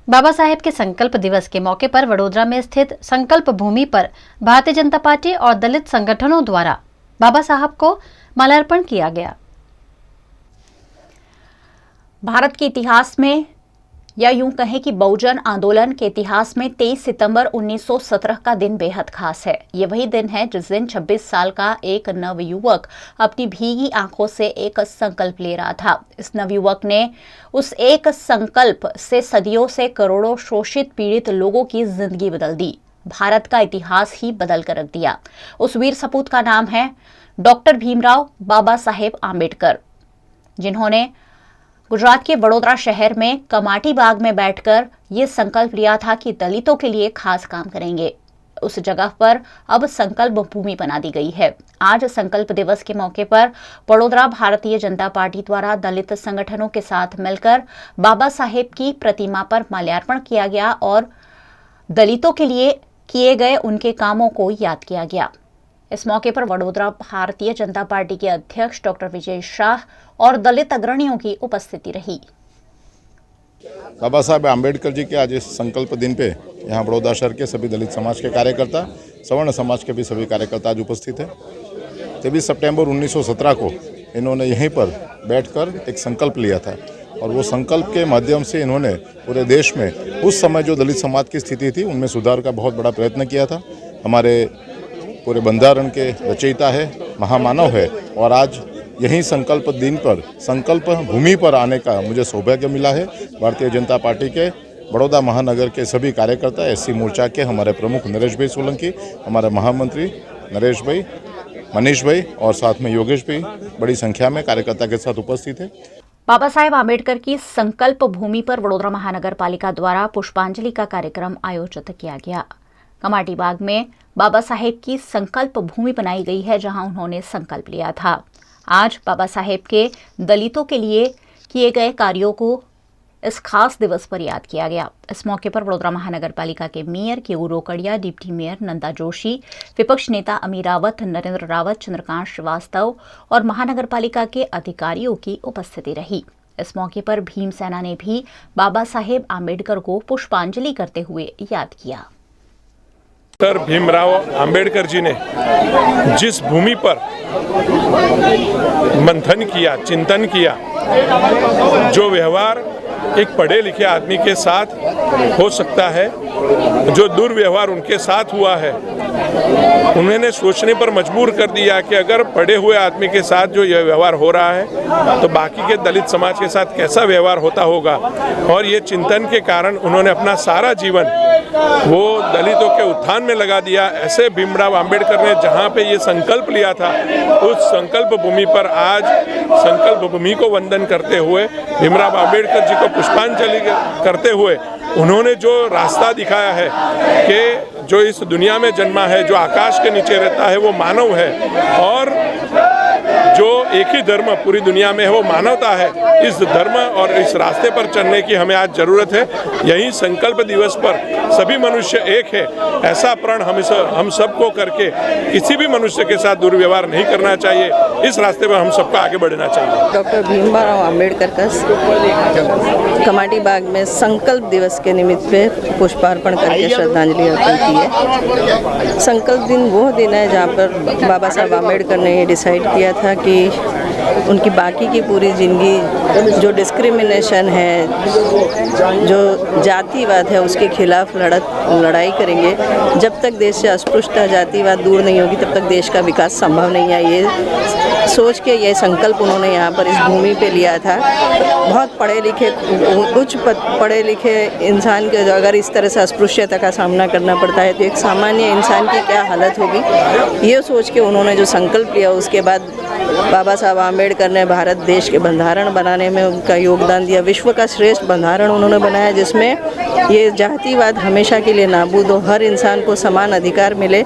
बाबा साहेब के संकल्प दिवस के मौके पर वडोदरा में स्थित संकल्प भूमि पर भारतीय जनता पार्टी और दलित संगठनों द्वारा बाबा साहब को माल्यार्पण किया गया। भारत के इतिहास में या यूं कहें कि बहुजन आंदोलन के इतिहास में 23 सितंबर 1917 का दिन बेहद खास है। ये वही दिन है जिस दिन 26 साल का एक नवयुवक अपनी भीगी आंखों से एक संकल्प ले रहा था। इस नवयुवक ने उस एक संकल्प से सदियों से करोड़ों शोषित पीड़ित लोगों की जिंदगी बदल दी, भारत का इतिहास ही बदल कर रख दिया। उस वीर सपूत का नाम है डॉक्टर भीमराव बाबा साहेब आम्बेडकर, जिन्होंने गुजरात के वडोदरा शहर में कमाटी बाग में बैठकर ये संकल्प लिया था कि दलितों के लिए खास काम करेंगे। उस जगह पर अब संकल्प भूमि बना दी गई है। आज संकल्प दिवस के मौके पर वडोदरा भारतीय जनता पार्टी द्वारा दलित संगठनों के साथ मिलकर बाबा साहेब की प्रतिमा पर माल्यार्पण किया गया और दलितों के लिए किए गए उनके कामों को याद किया गया। इस मौके पर वडोदरा भारतीय जनता पार्टी के अध्यक्ष डॉक्टर विजय शाह और दलित अग्रणियों की उपस्थिति रही। बाबा साहेब आम्बेडकर जी के आज इस संकल्प दिन पे यहाँ वडोदरा शहर के सभी दलित समाज के कार्यकर्ता, सवर्ण समाज के भी सभी कार्यकर्ता आज उपस्थित हैं। 23 सितंबर 1917 को इन्होंने यहीं पर बैठकर एक संकल्प लिया था और वो संकल्प के माध्यम से इन्होंने पूरे देश में उस समय जो दलित समाज की स्थिति थी उनमें सुधार का बहुत बड़ा प्रयत्न किया था। हमारे पूरे बंधारण के रचयिता है, महामानव है और आज यही संकल्प दिन पर संकल्प भूमि पर आने का मुझे सौभाग्य मिला है। भारतीय जनता पार्टी के बड़ौदा महानगर के सभी कार्यकर्ता, एससी मोर्चा के हमारे प्रमुख नरेश भाई सोलंकी, हमारे महामंत्री नरेश भाई, मनीष भाई और साथ में योगेश भाई बड़ी संख्या में कार्यकर्ता के साथ उपस्थित है। बाबा साहेब आम्बेडकर की संकल्प भूमि पर वडोदरा महानगर पालिका द्वारा पुष्पांजलि का कार्यक्रम आयोजित किया गया। कमाटी बाग में बाबा साहेब की संकल्प भूमि बनाई गई है, जहां उन्होंने संकल्प लिया था। आज बाबा साहेब के दलितों के लिए किए गए कार्यों को इस खास दिवस पर याद किया गया। इस मौके पर वडोदरा महानगर पालिका के mayor केयू Rokadia, deputy mayor Nanda Joshi, विपक्ष नेता अमीर रावत, नरेंद्र रावत, चंद्रकांत श्रीवास्तव और महानगर पालिका के अधिकारियों की उपस्थिति रही। इस मौके पर भीम सेना ने भी बाबा साहेब आम्बेडकर को पुष्पांजलि करते हुए याद किया। डॉक्टर भीमराव आम्बेडकर जी ने जिस भूमि पर मंथन किया, चिंतन किया, जो व्यवहार एक पढ़े लिखे आदमी के साथ हो सकता है, जो दुर्व्यवहार उनके साथ हुआ है, उन्होंने सोचने पर मजबूर कर दिया कि अगर पढ़े हुए आदमी के साथ जो यह व्यवहार हो रहा है तो बाकी के दलित समाज के साथ कैसा व्यवहार होता होगा। और ये चिंतन के कारण उन्होंने अपना सारा जीवन वो दलितों के उत्थान में लगा दिया। ऐसे भीमराव आम्बेडकर ने जहाँ पे ये संकल्प लिया था, उस संकल्प भूमि पर आज संकल्प भूमि को वंदन करते हुए, भीमराव आम्बेडकर जी को पुष्पांजलि करते हुए उन्होंने जो रास्ता दिखाया है कि जो इस दुनिया में जन्मा है, जो आकाश के नीचे रहता है, वो मानव है और जो एक ही धर्म पूरी दुनिया में है वो मानवता है। इस धर्म और इस रास्ते पर चलने की हमें आज जरूरत है। यही संकल्प दिवस पर सभी मनुष्य एक है, ऐसा प्रण हम सबको करके किसी भी मनुष्य के साथ दुर्व्यवहार नहीं करना चाहिए। इस रास्ते पर हम सबको आगे बढ़ना चाहिए। डॉक्टर भीमराव आम्बेडकर का कमाटी बाग में संकल्प दिवस के निमित्त पे पुष्पार्पण करके श्रद्धांजलि अर्पण की है। संकल्प दिन वो दिन है जहाँ पर बाबा साहब आम्बेडकर ने ये डिसाइड किया था कि उनकी बाकी की पूरी ज़िंदगी जो डिस्क्रिमिनेशन है, जो जातिवाद है, उसके खिलाफ लड़ाई करेंगे। जब तक देश से अस्पृश्यता, जातिवाद दूर नहीं होगी तब तक देश का विकास संभव नहीं है। ये सोच के ये संकल्प उन्होंने यहाँ पर इस भूमि पे लिया था। बहुत पढ़े लिखे, उच्च पढ़े लिखे इंसान के अगर इस तरह से अस्पृश्यता का सामना करना पड़ता है तो एक सामान्य इंसान की क्या हालत होगी, ये सोच के उन्होंने जो संकल्प लिया। उसके बाद बाबा साहब आम्बेडकर ने भारत देश के बंधारण बनाने में उनका योगदान दिया। विश्व का श्रेष्ठ बंधारण उन्होंने बनाया जिसमें ये जातिवाद हमेशा के लिए नाबूद हो, हर इंसान को समान अधिकार मिले,